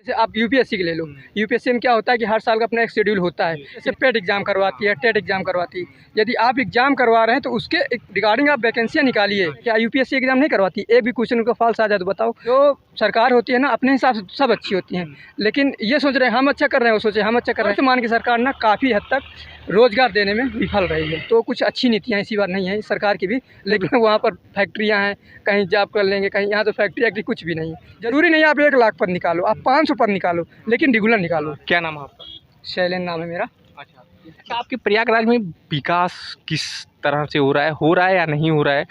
जैसे आप यूपीएससी के ले लो, यूपीएससी में क्या होता है कि हर साल का अपना एक शेड्यूल होता है। जैसे पेट एग्जाम करवाती है, टेट एग्जाम करवाती है। यदि आप एग्जाम करवा रहे हैं तो उसके रिगार्डिंग आप वैकेंसियाँ निकालिए। क्या यूपीएससी एग्जाम नहीं करवाती? एक भी क्वेश्चन उनका फॉल्स आ जाए तो बताओ। जो सरकार होती है ना, अपने हिसाब से सब अच्छी होती हैं, लेकिन ये सोच रहे हैं हम अच्छा कर रहे हैं, वो सोचे हम अच्छा कर रहे हैं। तो मान के सरकार ना काफ़ी हद तक रोजगार देने में विफल रही है। तो कुछ अच्छी नीतियाँ ऐसी बात नहीं है सरकार की भी, लेकिन वहाँ पर फैक्ट्रियाँ हैं, कहीं जॉब कर लेंगे, कहीं यहाँ तो फैक्ट्री वैक्ट्री कुछ भी नहीं है। ज़रूरी नहीं आप 1 लाख पर निकालो, आप 500 पर निकालो, लेकिन रेगुलर निकालो। क्या नाम है आपका? शैलेंद्र नाम है मेरा। अच्छा, आपके प्रयागराज में विकास किस तरह से हो रहा है या नहीं हो रहा है?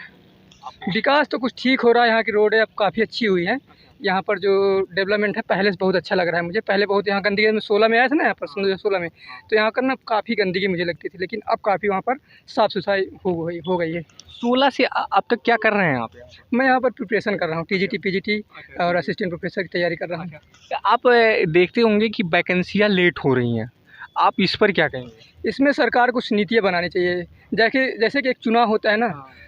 विकास तो कुछ ठीक हो रहा है, यहाँ की रोडें अब काफ़ी अच्छी हुई हैं। यहाँ पर जो डेवलपमेंट है पहले से बहुत अच्छा लग रहा है मुझे। पहले बहुत यहाँ गंदगी में 16 में आया था ना, यहाँ पर 2016 में, तो यहाँ पर ना काफ़ी गंदगी मुझे लगती थी, लेकिन अब काफ़ी वहाँ पर साफ़ सफाई हो गई है। 16 से अब तक क्या कर रहे हैं आप? मैं यहाँ पर प्रिपरेशन कर रहा हूँ, टीजीटी पीजीटी और असिस्टेंट प्रोफेसर की तैयारी कर रहा हूँ। आप देखते होंगे कि वैकेंसियाँ लेट हो रही हैं, आप इस पर क्या कहेंगे? इसमें सरकार कुछ नीतियाँ बनानी चाहिए। जैसे कि एक चुनाव होता है ना,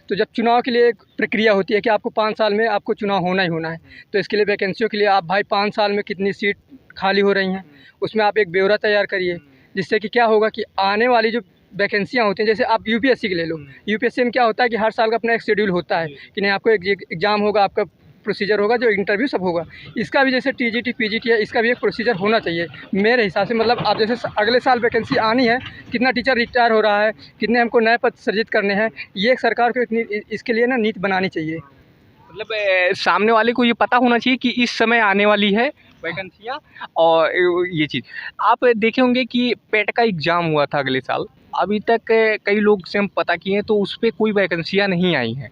तो जब चुनाव के लिए एक प्रक्रिया होती है कि आपको 5 साल में आपको चुनाव होना ही होना है, तो इसके लिए वैकेंसियों के लिए आप भाई 5 साल में कितनी सीट खाली हो रही हैं, उसमें आप एक ब्यौरा तैयार करिए। जिससे कि क्या होगा कि आने वाली जो वैकेंसियाँ होती हैं, जैसे आप यूपीएससी के ले लो, यूपीएससी में क्या होता है कि हर साल का अपना एक शेड्यूल होता है कि नहीं, आपको एक एग्ज़ाम होगा, आपका प्रोसीजर होगा, जो इंटरव्यू सब होगा। इसका भी जैसे टीजीटी पीजीटी है, इसका भी एक प्रोसीजर होना चाहिए मेरे हिसाब से। मतलब आप जैसे अगले साल वैकेंसी आनी है, कितना टीचर रिटायर हो रहा है, कितने हमको नए पद सृजित करने हैं, ये एक सरकार को इसके लिए ना नीति बनानी चाहिए। मतलब सामने वाले को ये पता होना चाहिए कि इस समय आने वाली है वैकेंसियाँ। और ये चीज़ आप देखे होंगे कि पेट का एग्ज़ाम हुआ था अगले साल, अभी तक कई लोग से हम पता किए हैं तो उस पर कोई वैकेंसियाँ नहीं आई हैं।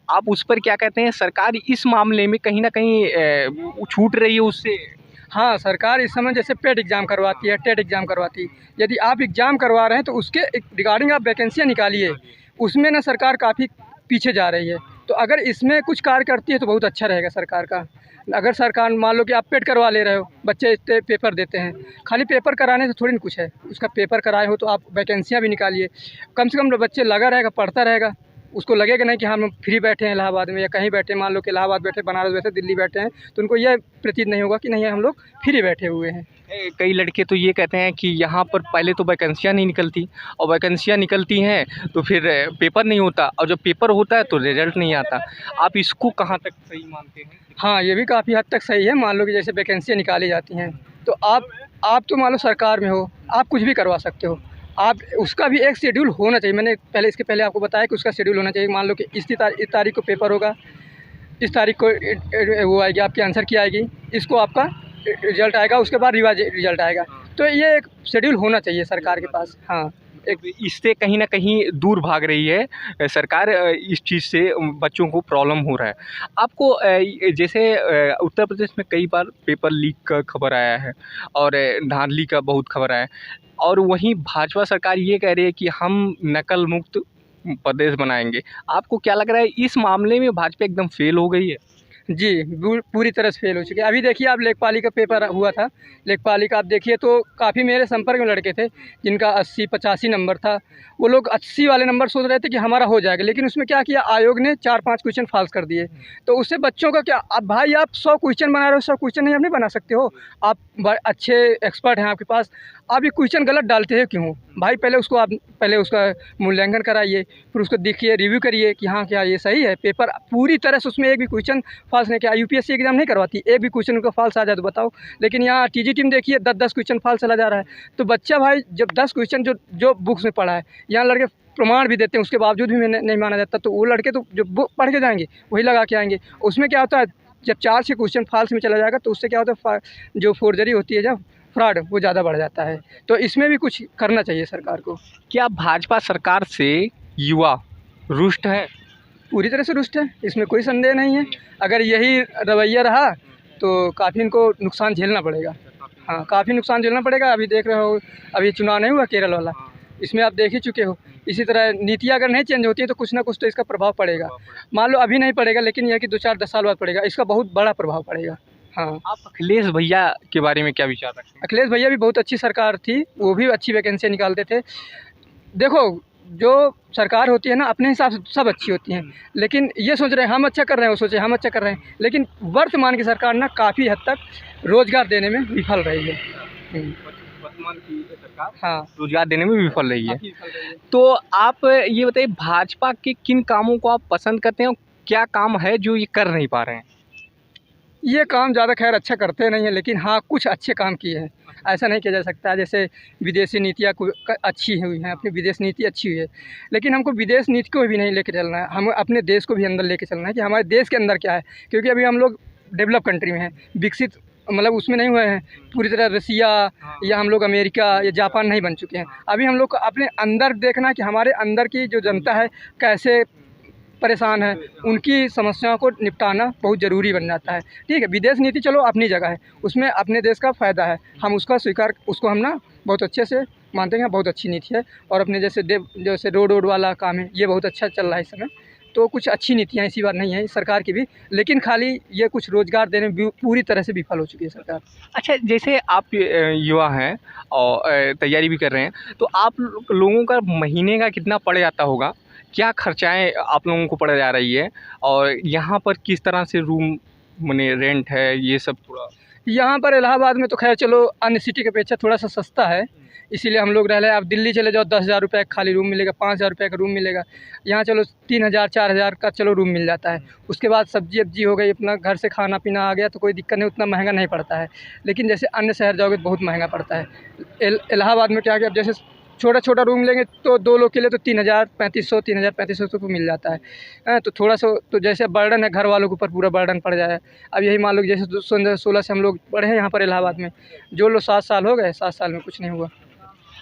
आप उस पर क्या कहते हैं? सरकार इस मामले में कहीं ना कहीं छूट रही है उससे? हाँ, सरकार इस समय जैसे पेट एग्ज़ाम करवाती है, टेट एग्ज़ाम करवाती है। यदि आप एग्ज़ाम करवा रहे हैं तो उसके रिगार्डिंग आप वैकेंसियाँ निकालिए। उसमें ना सरकार काफ़ी पीछे जा रही है। तो अगर इसमें कुछ कार्य करती है तो बहुत अच्छा रहेगा सरकार का। अगर सरकार मान लो कि आप पेट करवा ले रहे हो, बच्चे इतने पेपर देते हैं, खाली पेपर कराने से थोड़ी ना कुछ है। उसका पेपर कराए हो तो आप वैकेंसियाँ भी निकालिए। कम से कम बच्चे लगा रहेगा, पढ़ता रहेगा, उसको लगेगा नहीं कि हम फ्री बैठे हैं इलाहाबाद में या कहीं बैठे, मान लो कि इलाहाबाद बैठे, बनारस बैठे, दिल्ली बैठे हैं, तो उनको यह प्रतीत नहीं होगा कि नहीं हम लोग फ्री बैठे हुए हैं। कई लड़के तो ये कहते हैं कि यहाँ पर पहले तो वैकेंसियाँ नहीं निकलती, और वैकेंसियाँ निकलती हैं तो फिर पेपर नहीं होता, और जब पेपर होता है तो रिजल्ट नहीं आता। आप इसको कहाँ तक सही मानते हैं? हाँ, ये भी काफ़ी हद तक सही है। मान लो कि जैसे वैकेंसियाँ निकाली जाती हैं, तो आप तो मान लो सरकार में हो, आप कुछ भी करवा सकते हो। आप उसका भी एक शेड्यूल होना चाहिए। मैंने इसके पहले आपको बताया कि उसका शेड्यूल होना चाहिए। मान लो कि इस तारीख को पेपर होगा, इस तारीख को वो आएगी, आपकी आंसर की आएगी, इसको आपका रिजल्ट आएगा, उसके बाद रिजल्ट आएगा। तो ये एक शेड्यूल होना चाहिए सरकार के पास। हाँ, इससे कहीं ना कहीं दूर भाग रही है सरकार, इस चीज़ से बच्चों को प्रॉब्लम हो रहा है। आपको जैसे उत्तर प्रदेश में कई बार पेपर लीक का खबर आया है और धांधली का बहुत खबर आया है, और वहीं भाजपा सरकार ये कह रही है कि हम नकल मुक्त प्रदेश बनाएंगे। आपको क्या लग रहा है इस मामले में भाजपा एकदम फेल हो गई है? जी, पूरी तरह से फेल हो चुके हैं। अभी देखिए आप लेखपाली का पेपर हुआ था, लेखपाली का आप देखिए तो काफ़ी मेरे संपर्क में लड़के थे जिनका 80-85 नंबर था। वो लोग 80 वाले नंबर सोच रहे थे कि हमारा हो जाएगा, लेकिन उसमें क्या किया आयोग ने 4-5 क्वेश्चन फॉल्स कर दिए। तो उससे बच्चों का क्या, अब भाई आप 100 क्वेश्चन बना रहे हो, 100 क्वेश्चन नहीं आप नहीं बना सकते हो। आप अच्छे एक्सपर्ट हैं आपके पास, आप ये क्वेश्चन गलत डालते हो क्यों? भाई पहले उसका मूल्यांकन कराइए, फिर उसको देखिए, रिव्यू करिए कि हाँ क्या ये सही है। पेपर पूरी तरह से उसमें एक भी क्वेश्चन फॉल्स नहीं किया। यूपीएससी एग्जाम नहीं करवाती, एक भी क्वेश्चन उनका फॉल्स आ जाए तो बताओ। लेकिन यहाँ टीजीटी में देखिए 10-10 क्वेश्चन फॉल्स चला जा रहा है। तो बच्चा भाई जब 10 क्वेश्चन जो बुक्स में पढ़ा है, यहाँ लड़के प्रमाण भी देते हैं, उसके बावजूद भी नहीं माना जाता, तो वो लड़के तो जो बुक पढ़ के जाएंगे वही लगा के आएंगे। उसमें क्या होता है, जब 4-6 क्वेश्चन फॉल्स में चला जाएगा तो उससे क्या होता है, जो फोर्जरी होती है, जब फ्रॉड, वो ज़्यादा बढ़ जाता है। तो इसमें भी कुछ करना चाहिए सरकार को। क्या भाजपा सरकार से युवा रुष्ट है? पूरी तरह से रुष्ट है, इसमें कोई संदेह नहीं है। अगर यही रवैया रहा तो काफ़ी इनको नुकसान झेलना पड़ेगा। हाँ, काफ़ी नुकसान झेलना पड़ेगा। अभी देख रहे हो, अभी चुनाव नहीं हुआ केरल वाला, इसमें आप देख ही चुके हो। इसी तरह नीतियाँ अगर नहीं चेंज होती है तो कुछ ना कुछ तो इसका प्रभाव पड़ेगा। मान लो अभी नहीं पड़ेगा, लेकिन यह कि 2-4-10 साल बाद पड़ेगा, इसका बहुत बड़ा प्रभाव पड़ेगा। हाँ। आप अखिलेश भैया के बारे में क्या विचार रखते हैं? अखिलेश भैया भी बहुत अच्छी सरकार थी, वो भी अच्छी वैकेंसियाँ निकालते थे। देखो, जो सरकार होती है ना, अपने हिसाब से सब अच्छी होती हैं, लेकिन ये सोच रहे हैं हम अच्छा कर रहे हैं, वो सोचे हम अच्छा कर रहे हैं, लेकिन वर्तमान की सरकार ना काफ़ी हद तक रोज़गार देने में विफल रही है। वर्तमान की सरकार हाँ, रोजगार देने में विफल रही है। काफ़ी विफल रही है। तो आप ये बताइए, भाजपा के किन कामों को आप पसंद करते हैं और क्या काम है जो ये कर नहीं पा रहे हैं? ये काम ज़्यादा खैर अच्छा करते नहीं हैं, लेकिन हाँ, कुछ अच्छे काम किए हैं। ऐसा नहीं किया जा सकता, जैसे विदेशी नीतियाँ अच्छी हुई हैं, अपनी विदेश नीति अच्छी हुई है, लेकिन हमको विदेश नीति को भी नहीं लेके चलना है, हमें अपने देश को भी अंदर लेके चलना है कि हमारे देश के अंदर क्या है, क्योंकि अभी हम लोग डेवलप कंट्री में हैं, विकसित मतलब उसमें नहीं हुए हैं पूरी तरह। रसिया या हम लोग अमेरिका या जापान नहीं बन चुके हैं। अभी हम लोग को अपने अंदर देखना है कि हमारे अंदर की जो जनता है कैसे परेशान है, उनकी समस्याओं को निपटाना बहुत ज़रूरी बन जाता है। ठीक है, विदेश नीति चलो अपनी जगह है, उसमें अपने देश का फ़ायदा है, हम उसका स्वीकार, उसको हम ना बहुत अच्छे से मानते हैं, बहुत अच्छी नीति है। और अपने जैसे रोड वाला काम है, ये बहुत अच्छा चल रहा है इस समय। तो कुछ अच्छी नीतियाँ इसी बार नहीं है सरकार की भी, लेकिन खाली ये कुछ रोज़गार देने में पूरी तरह से विफल हो चुकी है सरकार। अच्छा, जैसे आप युवा हैं और तैयारी भी कर रहे हैं, तो आप लोगों का महीने का कितना पड़ जाता होगा? क्या खर्चाएँ आप लोगों को पड़ जा रही है? और यहाँ पर किस तरह से रूम मने रेंट है, ये सब थोड़ा? यहाँ पर इलाहाबाद में तो खैर चलो अन्य सिटी की अपेक्षा थोड़ा सा सस्ता है, इसीलिए हम लोग रह रहे हैं। आप दिल्ली चले जाओ, 10,000 रुपये का खाली रूम मिलेगा, 5,000 रुपये का रूम मिलेगा। यहाँ चलो 3,000 4,000 का चलो रूम मिल जाता है। उसके बाद सब्जी वब्जी हो गई, अपना घर से खाना पीना आ गया तो कोई दिक्कत नहीं, उतना महंगा नहीं पड़ता है। लेकिन जैसे अन्य शहर जाओगे तो बहुत महंगा पड़ता है। इलाहाबाद में क्या है कि अब जैसे छोटा रूम लेंगे तो 2 लोग के लिए तो 3,000 तो मिल जाता है। तो थोड़ा सा तो जैसे बर्डन है, घर वालों के ऊपर पूरा बर्डन पड़ जाए। अब यही मान लो कि जैसे 2016 से हम लोग बढ़े हैं यहाँ पर इलाहाबाद में, जो लोग 7 साल हो गए, 7 साल में कुछ नहीं हुआ।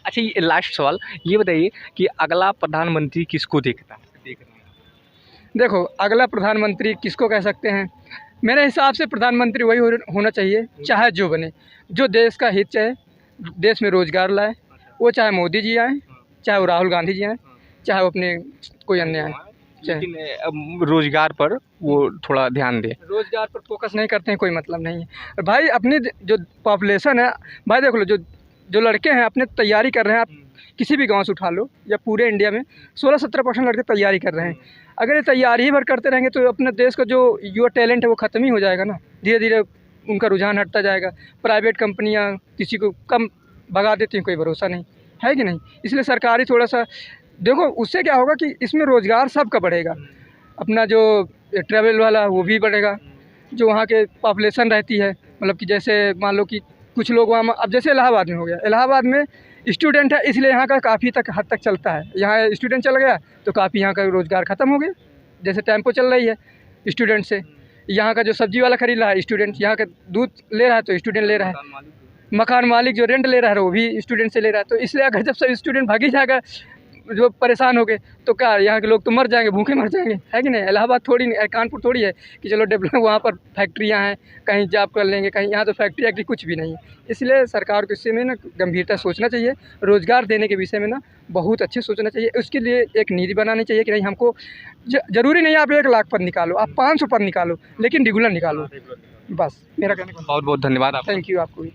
अच्छा, ये लास्ट सवाल ये बताइए कि अगला प्रधानमंत्री किसको देख रहे हैं? देखो, अगला प्रधानमंत्री किसको कह सकते हैं, मेरे हिसाब से प्रधानमंत्री वही होना चाहिए, चाहे जो बने, जो देश का हित चाहे, देश में रोज़गार लाए। वो चाहे मोदी जी आएँ, चाहे वो राहुल गांधी जी आएँ, चाहे वो अपने कोई अन्य आए। लेकिन रोजगार पर वो थोड़ा ध्यान दे। रोज़गार पर फोकस नहीं करते हैं, कोई मतलब नहीं है। भाई अपनी जो पॉपुलेशन है, भाई देख लो, जो लड़के हैं अपने तैयारी कर रहे हैं, आप किसी भी गांव से उठा लो या पूरे इंडिया में 16-17% लड़के तैयारी कर रहे हैं। अगर ये तैयारी ही भर करते रहेंगे तो अपने देश का जो युवा टैलेंट है वो ख़त्म ही हो जाएगा ना। धीरे धीरे उनका रुझान हटता जाएगा। प्राइवेट कंपनियां किसी को कम भगा देती हैं, कोई भरोसा नहीं है कि नहीं। इसलिए सरकार ही थोड़ा सा देखो, उससे क्या होगा कि इसमें रोज़गार सबका बढ़ेगा। अपना जो ट्रैवल वाला वो भी बढ़ेगा, जो वहाँ के पॉपुलेशन रहती है, मतलब कि जैसे मान लो कि कुछ लोग वहाँ, अब जैसे इलाहाबाद में हो गया, इलाहाबाद में स्टूडेंट है इसलिए यहाँ का काफ़ी हद तक चलता है। यहाँ स्टूडेंट चल गया तो काफ़ी यहाँ का रोज़गार ख़त्म हो गया। जैसे टेम्पो चल रही है स्टूडेंट से, यहाँ का जो सब्जी वाला खरीद रहा है स्टूडेंट, यहाँ का दूध ले रहा है तो स्टूडेंट ले रहा है, मकान मालिक जो रेंट ले रहा है वो भी स्टूडेंट से ले रहा है। तो इसलिए अगर जब सब स्टूडेंट भागी जाएगा, जो परेशान हो गए, तो क्या यहाँ के लोग तो मर जाएंगे, भूखे मर जाएंगे, है कि नहीं। इलाहाबाद थोड़ी नहीं, कानपुर थोड़ी है कि चलो डेवलप, वहाँ पर फैक्ट्रियाँ हैं, कहीं जॉब कर लेंगे, कहीं यहाँ तो फैक्ट्री कुछ भी नहीं है। इसलिए सरकार को इससे में ना गंभीरता सोचना चाहिए, रोज़गार देने के विषय में ना बहुत अच्छे सोचना चाहिए। उसके लिए एक नीति बनानी चाहिए कि नहीं, हमको ज़रूरी नहीं आप 1 लाख पद निकालो, आप 500 पद निकालो, लेकिन रेगुलर निकालो। बस मेरा कहने का। बहुत बहुत धन्यवाद आपका। थैंक यू आपको भी।